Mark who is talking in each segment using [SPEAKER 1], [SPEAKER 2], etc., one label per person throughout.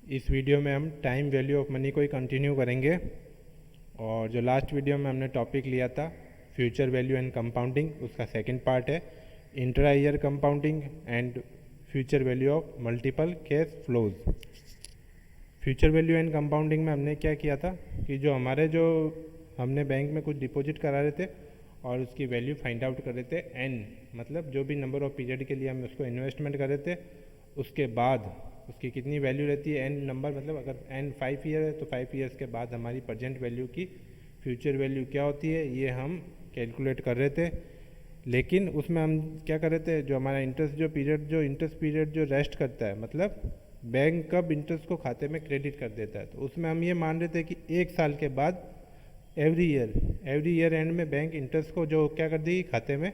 [SPEAKER 1] इस वीडियो में हम टाइम वैल्यू ऑफ मनी को ही कंटिन्यू करेंगे। और जो लास्ट वीडियो में हमने टॉपिक लिया था फ्यूचर वैल्यू एंड कंपाउंडिंग, उसका सेकंड पार्ट है intra year compounding and future value of multiple cash flows. Future value and compounding में हमने क्या किया था कि जो हमने बैंक में कुछ डिपॉजिट करा रहे थे और उसकी वैल्यू फाइंड आउट कर रहे थे एन, मतलब जो भी नंबर ऑफ पीरियड के लिए हम उसको इन्वेस्टमेंट कर रहे थे उसके बाद उसकी कितनी वैल्यू रहती है। एन नंबर मतलब अगर एन 5 ईयर है तो 5 ईयर्स के बाद हमारी प्रेजेंट वैल्यू की फ्यूचर वैल्यू क्या होती है, ये हम कैलकुलेट कर रहे थे। लेकिन उसमें हम क्या कर रहे थे, जो हमारा इंटरेस्ट पीरियड जो रेस्ट करता है, मतलब बैंक कब इंटरेस्ट को खाते में क्रेडिट कर देता है, तो उसमें हम ये मान रहे थे कि एक साल के बाद एवरी ईयर एंड में बैंक इंटरेस्ट को जो क्या कर देगी, खाते में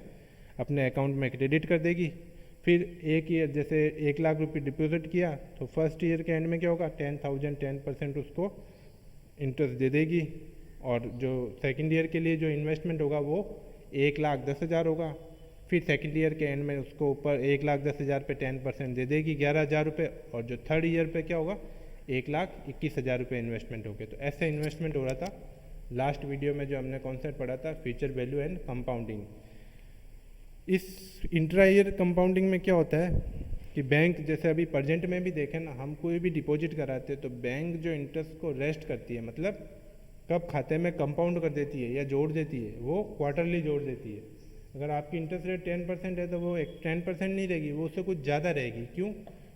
[SPEAKER 1] अपने अकाउंट में क्रेडिट कर देगी। फिर एक ईयर जैसे 1 लाख रुपये डिपॉजिट किया तो फर्स्ट ईयर के एंड में क्या होगा, 10% उसको इंटरेस्ट दे देगी। और जो सेकंड ईयर के लिए जो इन्वेस्टमेंट होगा वो 1,10,000 होगा। फिर सेकंड ईयर के एंड में उसको ऊपर 1,10,000 पे 10% दे देगी 11,000 रुपये। और जो थर्ड ईयर पे क्या होगा, 1,21,000 रुपये इन्वेस्टमेंट हो गए। तो ऐसे इन्वेस्टमेंट हो रहा था। लास्ट वीडियो में जो हमने कॉन्सेप्ट पढ़ा था फ्यूचर वैल्यू एंड कंपाउंडिंग। इस इंट्रा ईयर कंपाउंडिंग में क्या होता है कि बैंक जैसे अभी प्रेजेंट में भी देखें ना, हम कोई भी डिपॉजिट कराते हैं तो बैंक जो इंटरेस्ट को रेस्ट करती है, मतलब कब खाते में कंपाउंड कर देती है या जोड़ देती है, वो क्वार्टरली जोड़ देती है। अगर आपकी इंटरेस्ट रेट 10% है तो वो 10% नहीं रहेगी, वो उससे कुछ ज़्यादा रहेगी। क्यों?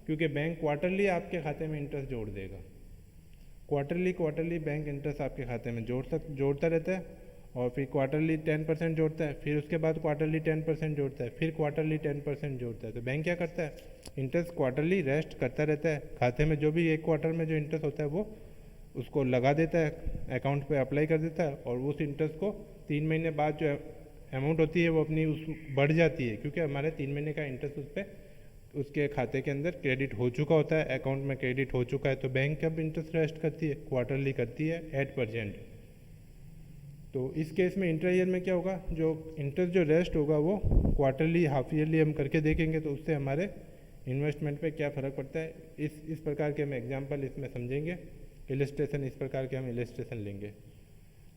[SPEAKER 1] क्योंकि बैंक क्वार्टरली आपके खाते में इंटरेस्ट जोड़ देगा। क्वार्टरली बैंक इंटरेस्ट आपके खाते में जोड़ता रहता है। और फिर क्वार्टरली 10% जोड़ता है, फिर उसके बाद क्वार्टरली 10% जोड़ता है, फिर क्वार्टरली 10% जोड़ता है। तो बैंक क्या करता है, इंटरेस्ट क्वार्टरली रेस्ट करता रहता है खाते में। जो भी एक क्वार्टर में जो इंटरेस्ट होता है वो उसको लगा देता है, अकाउंट पे अप्लाई कर देता है। और उस इंटरेस्ट को 3 महीने बाद जो अमाउंट होती है वो अपनी उस बढ़ जाती है, क्योंकि हमारे 3 महीने का इंटरेस्ट उस पर उसके खाते के अंदर क्रेडिट हो चुका होता है, अकाउंट में क्रेडिट हो चुका है। तो बैंक कब इंटरेस्ट रेस्ट करती है, क्वार्टरली करती है एट प्रेजेंट। तो इस केस में इंटर ईयर में क्या होगा, जो इंटरेस्ट जो रेस्ट होगा वो क्वार्टरली हाफ ईयरली हम करके देखेंगे, तो उससे हमारे इन्वेस्टमेंट पे क्या फ़र्क पड़ता है। इस प्रकार के हम एग्जांपल इसमें समझेंगे, इलस्ट्रेशन इस प्रकार के हम इलस्ट्रेशन लेंगे।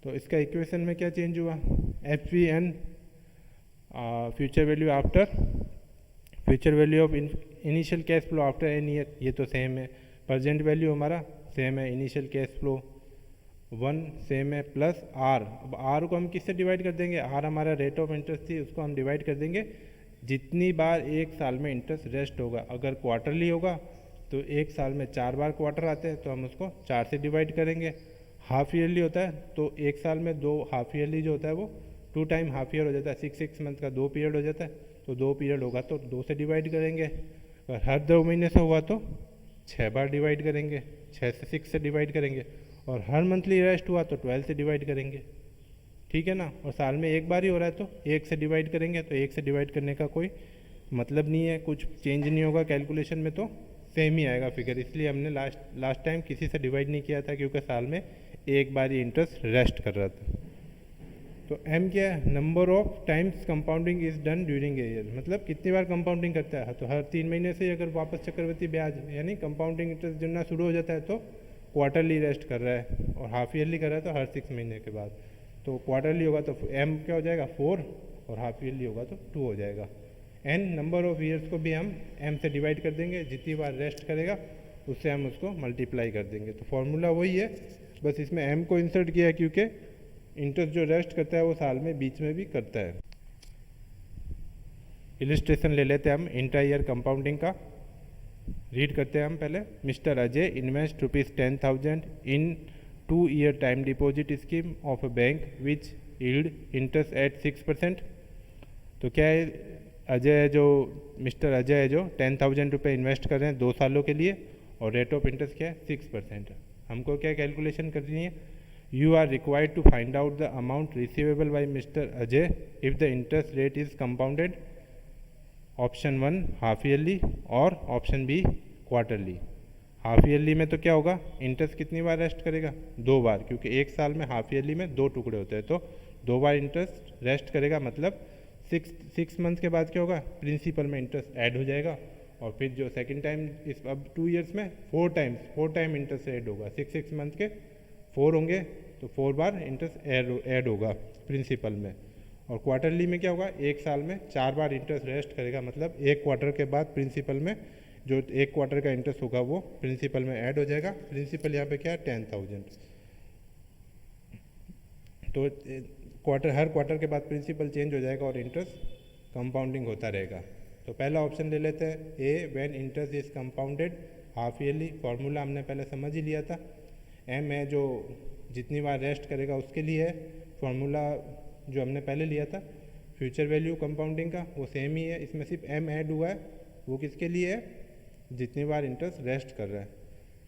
[SPEAKER 1] तो इसका इक्वेशन में क्या चेंज हुआ, FVN future value after future value of initial cash flow after N year, ये तो सेम है। प्रेजेंट वैल्यू हमारा सेम है, इनिशियल कैश फ्लो 1 सेम है, प्लस आर। अब आर को हम किससे डिवाइड कर देंगे, आर हमारा रेट ऑफ इंटरेस्ट थी, उसको हम डिवाइड कर देंगे जितनी बार एक साल में इंटरेस्ट रेस्ट होगा। अगर क्वार्टरली होगा तो एक साल में 4 बार क्वार्टर आते हैं तो हम उसको 4 से डिवाइड करेंगे। हाफ ईयरली होता है तो एक साल में 2 हाफ ईयरली जो होता है वो 2 टाइम हाफ ईयर हो जाता है, 6 मंथ का 2 पीरियड हो जाता है। तो 2 पीरियड होगा तो 2 से डिवाइड करेंगे। और हर 2 महीने से हुआ तो 6 बार डिवाइड करेंगे, 6 से 6 से डिवाइड करेंगे। और हर मंथली रेस्ट हुआ तो 12 से डिवाइड करेंगे, ठीक है ना। और साल में एक बार ही हो रहा है तो 1 से डिवाइड करेंगे। तो 1 से डिवाइड करने का कोई मतलब नहीं है, कुछ चेंज नहीं होगा कैलकुलेशन में, तो सेम ही आएगा फिगर। इसलिए हमने लास्ट टाइम किसी से डिवाइड नहीं किया था, क्योंकि साल में एक बार ही इंटरेस्ट रेस्ट कर रहा था। तो M क्या है, number of times compounding is done during a year, मतलब कितनी बार कंपाउंडिंग करता है। तो हर 3 महीने से अगर वापस चक्रवृद्धि ब्याज यानी कंपाउंडिंग इंटरेस्ट जुड़ना शुरू हो जाता है तो क्वार्टरली रेस्ट कर रहा है, और हाफ ईयरली कर रहा है तो हर 6 महीने के बाद। तो क्वार्टरली होगा तो M क्या हो जाएगा 4, और हाफ ईयरली होगा तो 2 हो जाएगा। N नंबर ऑफ ईयर्स को भी हम M से डिवाइड कर देंगे, जितनी बार रेस्ट करेगा उससे हम उसको मल्टीप्लाई कर देंगे। तो फॉर्मूला वही है, बस इसमें M को इंसर्ट किया है क्योंकि इंटरेस्ट जो रेस्ट करता है वो साल में बीच में भी करता है। इलस्ट्रेशन ले लेते हैं हम इंट्रा ईयर कंपाउंडिंग का, रीड करते हैं हम पहले। Mister Ajay invest ₹10,000 in 2 year time deposit scheme of a bank which yield interest eight 6%। तो क्या है, मिस्टर अजय है जो 10,000 रुपये इन्वेस्ट कर रहे हैं 2 सालों के लिए, और रेट ऑफ इंटरेस्ट क्या है 6%। हमको क्या कैलकुलेशन करनी है, you are required to find out the amount receivable by mister Ajay if the interest rate is compounded. Option 1 half yearly और option B quarterly. Half yearly में तो क्या होगा, इंटरेस्ट कितनी बार रेस्ट करेगा, 2 बार, क्योंकि एक साल में हाफ ईयरली में 2 टुकड़े होते हैं, तो 2 बार इंटरेस्ट रेस्ट करेगा। मतलब 6 मंथ के बाद क्या होगा, प्रिंसिपल में इंटरेस्ट ऐड हो जाएगा। और फिर जो सेकंड टाइम इस अब 2 ईयर्स में 4 टाइम इंटरेस्ट ऐड होगा, 6 मंथ के 4 होंगे तो 4 बार इंटरेस्ट ऐड होगा प्रिंसिपल में। और क्वार्टरली में क्या होगा, एक साल में 4 बार इंटरेस्ट रेस्ट करेगा, मतलब एक क्वार्टर के बाद प्रिंसिपल में जो एक क्वार्टर का इंटरेस्ट होगा वो प्रिंसिपल में ऐड हो जाएगा। प्रिंसिपल यहाँ पे क्या है 10,000। तो हर क्वार्टर के बाद प्रिंसिपल चेंज हो जाएगा और इंटरेस्ट कंपाउंडिंग होता रहेगा। तो पहला ऑप्शन ले लेते हैं A, when interest is compounded half yearly. Formula हमने पहले समझ ही लिया था, एम है जो जितनी बार रेस्ट करेगा उसके लिए है। फॉर्मूला जो हमने पहले लिया था फ्यूचर वैल्यू कंपाउंडिंग का वो सेम ही है, इसमें सिर्फ एम ऐड हुआ है, वो किसके लिए है, जितनी बार इंटरेस्ट रेस्ट कर रहा है।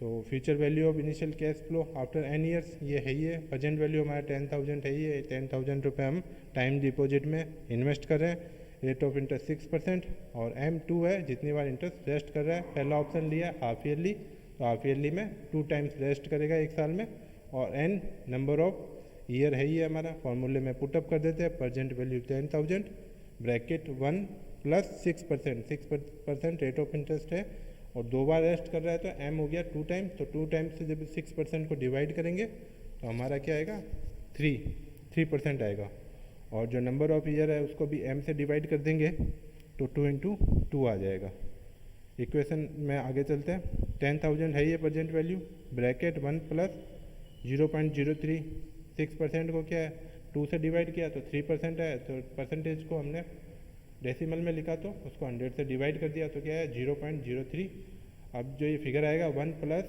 [SPEAKER 1] तो future value of initial cash flow after N years ये है ही है। प्रेजेंट वैल्यू हमारा 10,000 है ही है, 10,000 रुपये हम टाइम डिपॉजिट में इन्वेस्ट कर रहे हैं, रेट ऑफ इंटरेस्ट 6%। और M2 है जितनी बार इंटरेस्ट रेस्ट कर रहा है। पहला ऑप्शन लिया हाफ ईयरली, तो हाफ ईयरली में 2 टाइम्स रेस्ट करेगा एक साल में। और N नंबर ऑफ ईयर है ही है हमारा, फॉर्मूले में पुटअप कर देते हैं, present value 10,000 bracket 1 plus 6% rate of interest है और 2 बार रेस्ट कर रहा है तो M हो गया 2 टाइम्स। तो 2 टाइम्स से जब 6% को डिवाइड करेंगे तो हमारा क्या आएगा 3% आएगा। और जो नंबर ऑफ ईयर है उसको भी M से डिवाइड कर देंगे तो 2 इंटू 2 आ जाएगा। इक्वेशन में आगे चलते हैं। 10,000 है ये प्रेजेंट वैल्यू, ब्रैकेट 1 प्लस 0.03, 6% को क्या है 2 से डिवाइड किया तो 3% है, तो परसेंटेज को हमने डेसिमल में लिखा तो उसको 100 से डिवाइड कर दिया तो क्या है 0.03। अब जो ये फिगर आएगा 1 प्लस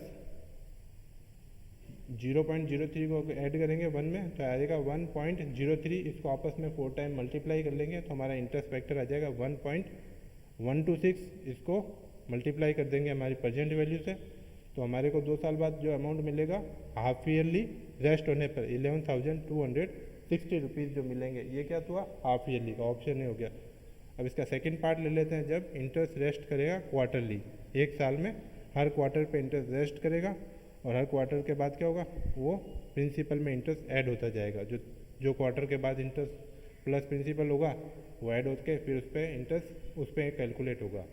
[SPEAKER 1] 0.03 को ऐड करेंगे 1 में तो आएगा 1.03। इसको आपस में 4 टाइम मल्टीप्लाई कर लेंगे तो हमारा इंटरेस्ट फैक्टर आ जाएगा 1.126। इसको मल्टीप्लाई कर देंगे हमारी प्रेजेंट वैल्यू से तो हमारे को 2 साल बाद जो अमाउंट मिलेगा हाफ ईयरली रेस्ट होने पर 11,260 रुपीज़ जो मिलेंगे। ये क्या हुआ हाफ ईयरली का, ऑप्शन नहीं हो गया। अब इसका सेकंड पार्ट ले लेते हैं, जब इंटरेस्ट रेस्ट करेगा क्वार्टरली, एक साल में हर क्वार्टर पे इंटरेस्ट रेस्ट करेगा और हर क्वार्टर के बाद क्या होगा वो प्रिंसिपल में इंटरेस्ट ऐड होता जाएगा। जो क्वार्टर के बाद इंटरेस्ट प्लस प्रिंसिपल होगा वो ऐड होकर फिर उस पर इंटरेस्ट उस पर कैलकुलेट होगा।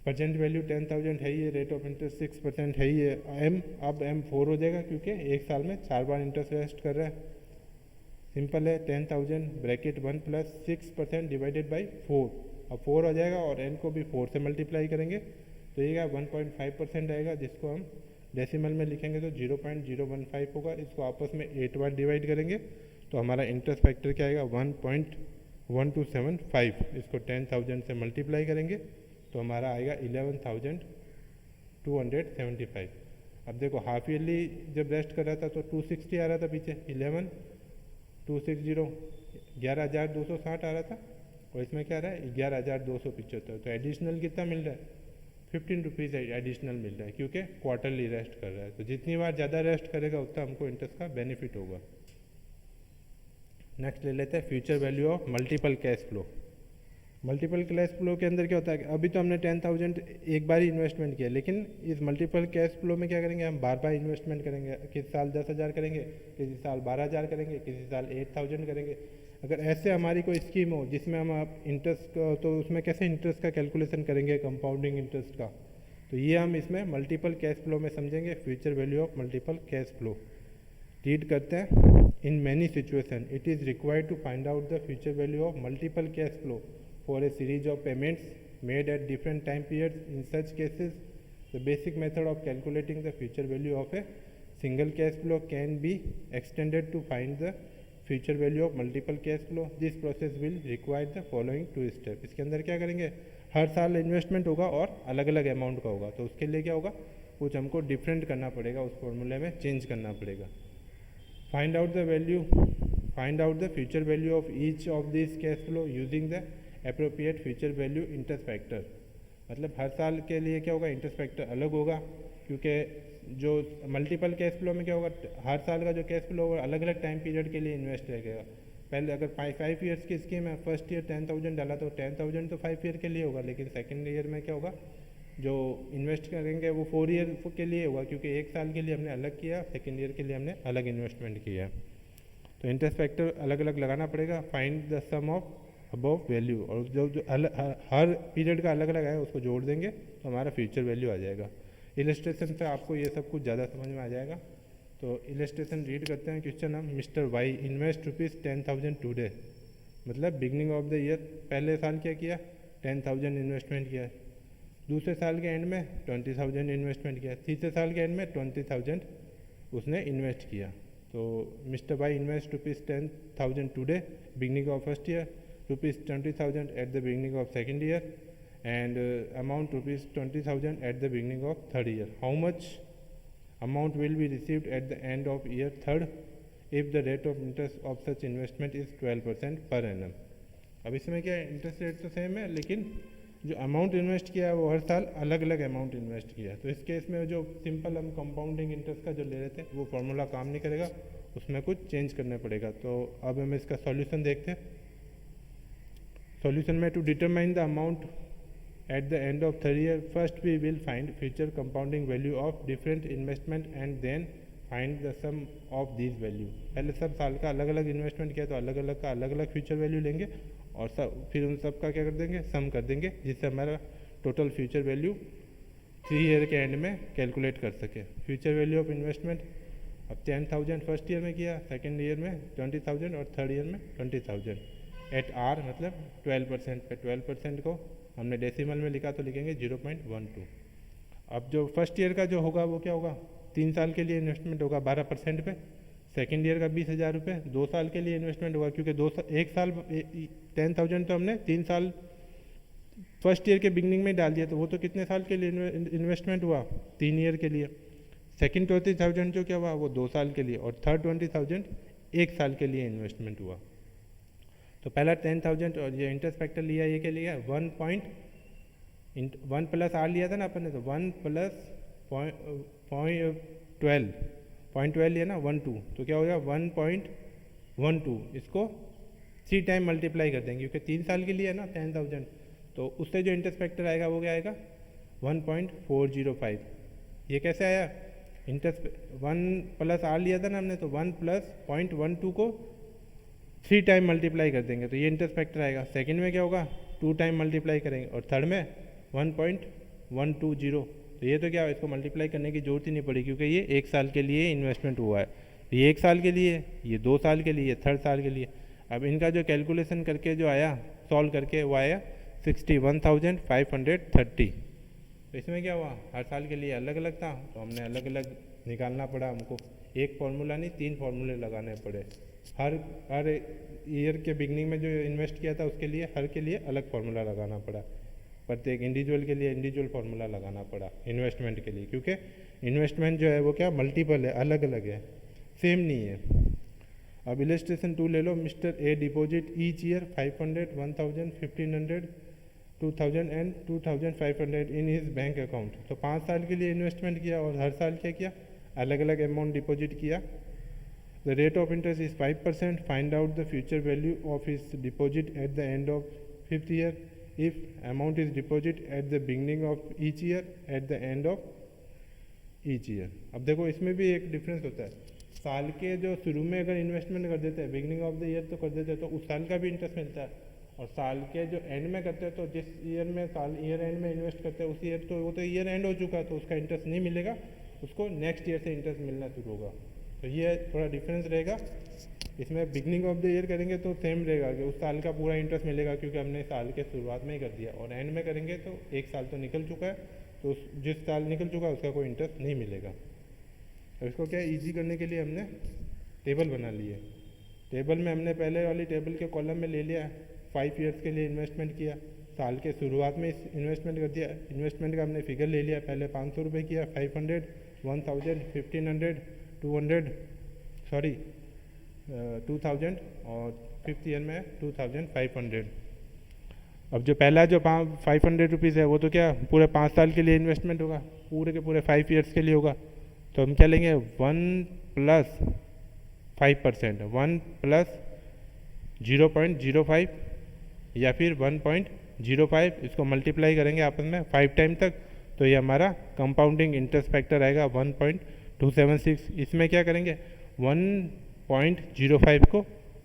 [SPEAKER 1] प्रेजेंट वैल्यू 10,000 है ही, रेट ऑफ इंटरेस्ट 6% है ही है। अब M 4 हो जाएगा क्योंकि एक साल में 4 बार इंटरेस्ट रेस्ट कर रहा है। सिंपल है, 10,000 ब्रैकेट 1 प्लस 6% डिवाइडेड बाई 4। अब 4 हो जाएगा और N को भी 4 से मल्टीप्लाई करेंगे तो ये 1.5% आएगा, जिसको हम डेसिमल में लिखेंगे तो 0.015 होगा। इसको आपस में 8 बार डिवाइड करेंगे तो हमारा इंटरेस्ट फैक्टर क्या आएगा 1.1275। इसको 10,000 से मल्टीप्लाई करेंगे तो हमारा आएगा 11,275। अब देखो हाफ ईयरली जब रेस्ट कर रहा था तो 260 आ रहा था पीछे, 11,260 11,260 आ रहा था और इसमें क्या आ रहा है 11,275। तो एडिशनल कितना मिल रहा है 15 रुपीज़ एडिशनल मिल रहा है क्योंकि क्वार्टरली रेस्ट कर रहा है। तो जितनी बार ज़्यादा रेस्ट करेगा उतना हमको इंटरेस्ट का बेनिफिट होगा। नेक्स्ट ले लेते हैं future value of multiple cash flow. Multiple cash flow के अंदर क्या होता है, अभी तो हमने 10,000 एक बार ही इन्वेस्टमेंट किया, लेकिन इस मल्टीपल कैश फ्लो में क्या करेंगे हम बार बार इन्वेस्टमेंट करेंगे। किसी साल 10,000 करेंगे, किसी साल 12,000 करेंगे, किसी साल 8,000 करेंगे। अगर ऐसे हमारी कोई स्कीम हो जिसमें हम आप इंटरेस्ट तो उसमें कैसे इंटरेस्ट का कैलकुलेशन करेंगे कंपाउंडिंग इंटरेस्ट का, तो ये हम इसमें मल्टीपल कैश फ्लो में समझेंगे। Future value of multiple cash flow read करते हैं। In many situation it is required to find out the future value of multiple cash flow for a series of payments made at different time periods. In such cases, the basic method of calculating the future value of a single cash flow can be extended to find the future value of multiple cash flow. This process will require the following 2 steps. इसके अंदर क्या करेंगे, हर साल investment होगा और अलग अलग amount का होगा, तो उसके लिए क्या होगा कुछ हमको डिफरेंट करना पड़ेगा, उस फॉर्मूले में चेंज करना पड़ेगा। Find out the future value of each of this cash flow using the appropriate future value interest factor. मतलब हर साल के लिए क्या होगा इंटरेस्ट फैक्टर अलग होगा, क्योंकि जो मल्टीपल कैश फ्लो में क्या होगा हर साल का जो कैश फ्लो होगा अलग अलग टाइम पीरियड के लिए इन्वेस्ट रहेगा। पहले अगर 5 ईयर्स की स्कीम है, फर्स्ट ईयर 10,000 डाला तो 10,000 तो 5 ईयर के लिए होगा, लेकिन सेकेंड ईयर में क्या होगा जो इन्वेस्ट करेंगे वो 4 ईयर के लिए होगा, क्योंकि एक साल के लिए हमने अलग किया, सेकेंड ईयर के लिए हमने अलग इन्वेस्टमेंट किया। तो इंटरेस्ट फैक्टर अलग अलग लगाना पड़ेगा। Find the sum of above value, और जो जो हर पीरियड का अलग अलग है उसको जोड़ देंगे तो हमारा फ्यूचर वैल्यू आ जाएगा। इलस्ट्रेशन पे आपको ये सब कुछ ज़्यादा समझ में आ जाएगा। तो इलस्ट्रेशन रीड करते हैं। क्वेश्चन हम मिस्टर वाई इन्वेस्ट ₹10,000 टुडे, मतलब बिगनिंग ऑफ द ईयर पहले साल क्या किया 10,000 इन्वेस्टमेंट किया, दूसरे साल के एंड में 20,000 इन्वेस्टमेंट किया, तीसरे साल के एंड में 20,000 उसने इन्वेस्ट किया। तो Mister Y invest ₹10,000 today beginning of first year, ₹20,000 at the beginning of second year and amount ₹20,000 at the beginning of third year. How much amount will be received at the end of year third if the rate of interest of such investment is 12% per annum. अब इसमें क्या है, interest rate तो same है लेकिन जो amount invest किया है वो हर साल अलग अलग अमाउंट इन्वेस्ट किया है। तो इस केस में जो सिंपल हम कंपाउंडिंग इंटरेस्ट का जो ले रहे थे वो फॉर्मूला काम नहीं करेगा, उसमें कुछ चेंज करना पड़ेगा। तो अब हम इसका सॉल्यूशन देखते हैं। सॉल्यूशन में to determine the amount at the end of third year, first we will find future compounding value of different investment and then find the sum of these value। पहले सब साल का अलग अलग इन्वेस्टमेंट किया तो अलग अलग का अलग अलग फ्यूचर वैल्यू लेंगे और सब फिर उन सब का क्या कर देंगे, सम कर देंगे, जिससे हमारा टोटल फ्यूचर वैल्यू 3 ईयर के एंड में कैलकुलेट कर सके। फ्यूचर वैल्यू ऑफ इन्वेस्टमेंट अब 10,000 फर्स्ट ईयर में किया, सेकेंड ईयर में 20,000 और थर्ड ईयर में 20,000 एट आर मतलब 12% पे। 12% को हमने डेसिमल में लिखा तो लिखेंगे 0.12। अब जो फर्स्ट ईयर का जो होगा वो क्या होगा, 3 साल के लिए इन्वेस्टमेंट होगा 12% पे। सेकेंड ईयर का 20,000 रुपये 2 साल के लिए इन्वेस्टमेंट होगा, क्योंकि एक साल 10,000 तो हमने 3 साल फर्स्ट ईयर के बिगनिंग में डाल दिया, तो वो तो कितने साल के लिए इन्वेस्टमेंट हुआ, 3 ईयर के लिए। सेकेंड 20,000 जो क्या हुआ वो 2 साल के लिए, और थर्ड 20,000 1 साल के लिए इन्वेस्टमेंट हुआ। तो पहला 10,000 और ये इंटरेस्ट फैक्टर लिया, ये क्या लिया 1 प्लस आर लिया था ना अपन ने, तो 1 प्लस 0.12 लिया ना 12, तो क्या हो गया 1.12। इसको 3 टाइम मल्टीप्लाई कर देंगे क्योंकि 3 साल के लिए है ना 10,000, तो उससे जो इंटरेस्ट फैक्टर आएगा वो क्या आएगा 1.405। ये कैसे आया, इंटरेस्ट 1 प्लस आर लिया था ना हमने, तो 1 प्लस 0.12 को 3 टाइम मल्टीप्लाई कर देंगे तो ये इंटरेस्ट फैक्टर आएगा। सेकंड में क्या होगा 2 टाइम मल्टीप्लाई करेंगे, और थर्ड में 1.120। तो ये तो क्या है, इसको मल्टीप्लाई करने की जरूरत ही नहीं पड़ी क्योंकि ये 1 साल के लिए इन्वेस्टमेंट हुआ है। ये 1 साल के लिए, ये 2 साल के लिए, थर्ड साल के लिए। अब इनका जो कैलकुलेशन करके जो आया, सॉल्व करके वो आया 61,530। तो इसमें क्या हुआ, हर साल के लिए अलग अलग था तो हमने अलग अलग निकालना पड़ा हमको। एक फार्मूला नहीं 3 फार्मूले लगाने पड़े। हर ईयर के बिगनिंग में जो इन्वेस्ट किया था उसके लिए हर के लिए अलग फार्मूला लगाना पड़ा, प्रत्येक इंडिविजुअल के लिए इंडिविजुअल फार्मूला लगाना पड़ा इन्वेस्टमेंट के लिए, क्योंकि इन्वेस्टमेंट जो है वो क्या मल्टीपल है, अलग अलग है, सेम नहीं है। अब इलस्ट्रेशन 2 ले लो। Mister A deposit each year 500, 1,000, 1,500, 2,000 and 2,500 in his bank account. तो 5 साल के लिए इन्वेस्टमेंट किया और हर साल क्या किया, अलग अलग अमाउंट डिपॉजिट किया। The rate of interest is 5%. Find out the future value of his deposit at the end of 5th year. If amount is deposit at the beginning of each year, at the end of each year. अब देखो इसमें भी एक difference होता है। साल के जो शुरू में अगर इन्वेस्टमेंट कर देते हैं, बिगिनिंग ऑफ द ईयर तो कर देते हैं, तो उस साल का भी इंटरेस्ट मिलता है। और साल के जो एंड में करते हैं, तो जिस ईयर में ईयर एंड में इन्वेस्ट करते हैं उस ईयर तो वो तो ईयर एंड हो चुका है, तो उसका इंटरेस्ट नहीं मिलेगा, उसको नेक्स्ट ईयर से इंटरेस्ट मिलना शुरू होगा। तो ये थोड़ा डिफरेंस रहेगा। इसमें बिगनिंग ऑफ द ईयर करेंगे तो सेम रहेगा कि उस साल का पूरा इंटरेस्ट मिलेगा क्योंकि हमने साल के शुरुआत में ही कर दिया, और एंड में करेंगे तो 1 साल तो निकल चुका है, तो जिस साल निकल चुका है उसका कोई इंटरेस्ट नहीं मिलेगा। तो इसको क्या ईजी करने के लिए हमने टेबल बना ली है। टेबल में हमने पहले वाली टेबल के कॉलम में ले लिया 5 ईयर्स के लिए इन्वेस्टमेंट किया, साल के शुरुआत में इन्वेस्टमेंट कर दिया। इन्वेस्टमेंट का हमने फिगर ले लिया, पहले 500 रुपये किया, 500, 1,000, 1,500, 2,000 और 5th ईयर में 2,500। अब जो पहला जो 500 रुपीज़ है वो तो क्या पूरे 5 साल के लिए इन्वेस्टमेंट होगा, पूरे के पूरे 5 ईयर्स के लिए होगा। तो हम क्या लेंगे 1 प्लस 5%, 1 प्लस 0.05 या फिर 1.05, इसको मल्टीप्लाई करेंगे आपस में 5 टाइम तक, तो ये हमारा कंपाउंडिंग इंटरेस्ट फैक्टर आएगा 1.276। इसमें क्या करेंगे 1.05 को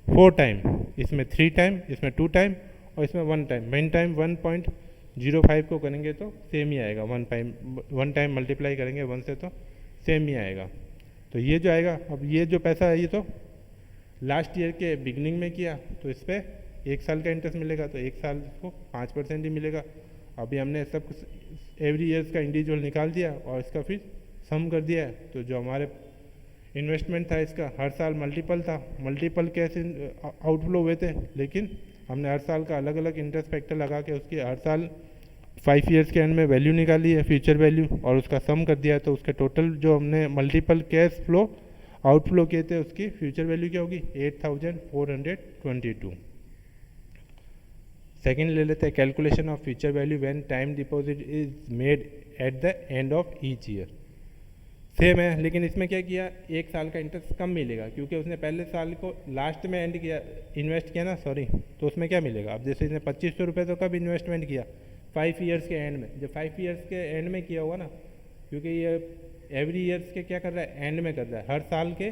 [SPEAKER 1] 4 टाइम, इसमें 3 टाइम, इसमें 2 टाइम और इसमें वन टाइम 1.05 को करेंगे तो सेम ही आएगा, वन टाइम मल्टीप्लाई करेंगे 1 से तो सेम ही आएगा। तो ये जो आएगा, अब ये जो पैसा है ये तो लास्ट ईयर के बिगनिंग में किया, तो इस पर 1 साल का इंटरेस्ट मिलेगा, तो 1 साल को 5% ही मिलेगा। अभी हमने सब एवरी ईयर्स का इंडिविजुअल निकाल दिया और इसका फिर सम कर दिया है। तो जो हमारे इन्वेस्टमेंट था इसका हर साल मल्टीपल कैश आउटफ्लो हुए थे, लेकिन हमने हर साल का अलग अलग इंटरेस्ट फैक्टर लगा के उसकी हर साल 5 ईयर्स के एंड में वैल्यू निकाली है, फ्यूचर वैल्यू, और उसका सम कर दिया है। तो उसके टोटल जो हमने मल्टीपल कैश फ्लो आउटफ्लो किए थे उसकी फ्यूचर वैल्यू क्या होगी, 8422। सेकेंड ले लेते हैं, calculation of future value when time deposit is made at the end of each year. Same है, लेकिन इसमें क्या किया, 1 साल का इंटरेस्ट कम मिलेगा क्योंकि उसने पहले साल को लास्ट में एंड किया, इन्वेस्ट किया ना, सॉरी, तो उसमें क्या मिलेगा। अब जैसे इसने 2500 रुपये तो कब इन्वेस्टमेंट किया, 5 ईयर्स के एंड में। जब 5 ईयर्स के एंड में किया होगा ना, क्योंकि ये एवरी ईयर्स के क्या कर रहा है, एंड में कर रहा है, हर साल के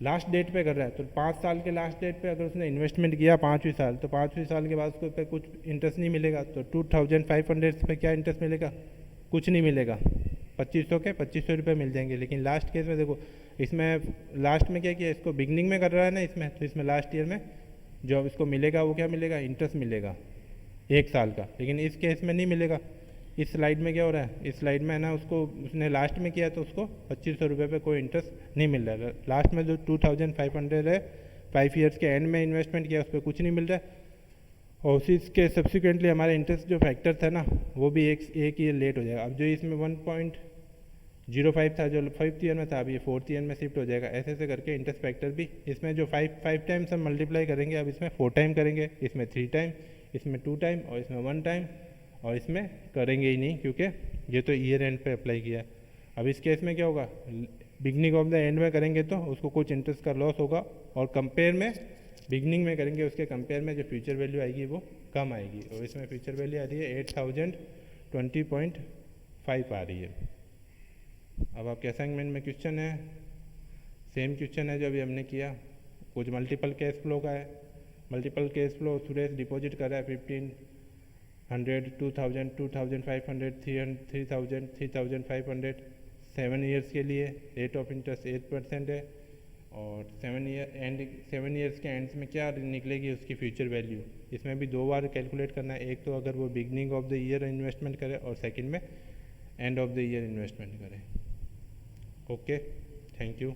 [SPEAKER 1] लास्ट डेट पे कर रहा है। तो 5 साल के लास्ट डेट पे अगर उसने इन्वेस्टमेंट किया 5वीं साल, तो 5वीं साल के बाद उसको पे कुछ इंटरेस्ट नहीं मिलेगा। तो 2500 पे क्या इंटरेस्ट मिलेगा, कुछ नहीं मिलेगा। 2500 के 2500 रुपये मिल जाएंगे। लेकिन लास्ट केस में देखो, इसमें लास्ट में क्या किया, इसको बिगनिंग में कर रहा है ना इसमें, तो इसमें लास्ट ईयर में जो इसको मिलेगा वो क्या मिलेगा, इंटरेस्ट मिलेगा 1 साल का। लेकिन इस केस में नहीं मिलेगा। इस स्लाइड में क्या हो रहा है, इस स्लाइड में है ना, उसको उसने लास्ट में किया तो उसको 2500 रुपये पे कोई इंटरेस्ट नहीं मिल रहा है। लास्ट में जो 2500 है 5 ईयर्स के एंड में इन्वेस्टमेंट किया उस पर कुछ नहीं मिल रहा है। और उसी के सब्सिक्वेंटली हमारे इंटरेस्ट जो फैक्टर था ना वो भी एक ईयर लेट हो जाएगा। अब जो इसमें 1.05 था जो 5th ईयर में था, अभी 4th ईयर में शिफ्ट हो जाएगा। ऐसे ऐसे करके इंटरेस्ट फैक्टर भी इसमें जो 5 टाइम्स हम मल्टीप्लाई करेंगे, अब इसमें 4 टाइम करेंगे, इसमें 3 टाइम, इसमें 2 टाइम और इसमें 1 टाइम, और इसमें करेंगे ही नहीं क्योंकि ये तो ईयर एंड पे अप्लाई किया है। अब इस केस में क्या होगा, बिगनिंग ऑफ द एंड में करेंगे तो उसको कुछ इंटरेस्ट का लॉस होगा, और कंपेयर में बिगनिंग में करेंगे उसके कंपेयर में जो फ्यूचर वैल्यू आएगी वो कम आएगी। और इसमें फ्यूचर वैल्यू आ रही है 8020.5 आ रही है। अब आपके असाइनमेंट में क्वेश्चन है, सेम क्वेश्चन है जो अभी हमने किया, कुछ मल्टीपल कैश फ्लो का है। Multiple cash flow, Suresh deposit कर रहा है 1500, 2000, 2500, 3000, 3500 7 ईयर्स के लिए। रेट ऑफ इंटरेस्ट 8% है, और 7 ईयर्स के एंड्स में क्या निकलेगी उसकी फ्यूचर वैल्यू। इसमें भी 2 बार कैलकुलेट करना है, एक तो अगर वो beginning of the year investment करे और सेकंड में end of the year investment करे। Okay, thank you.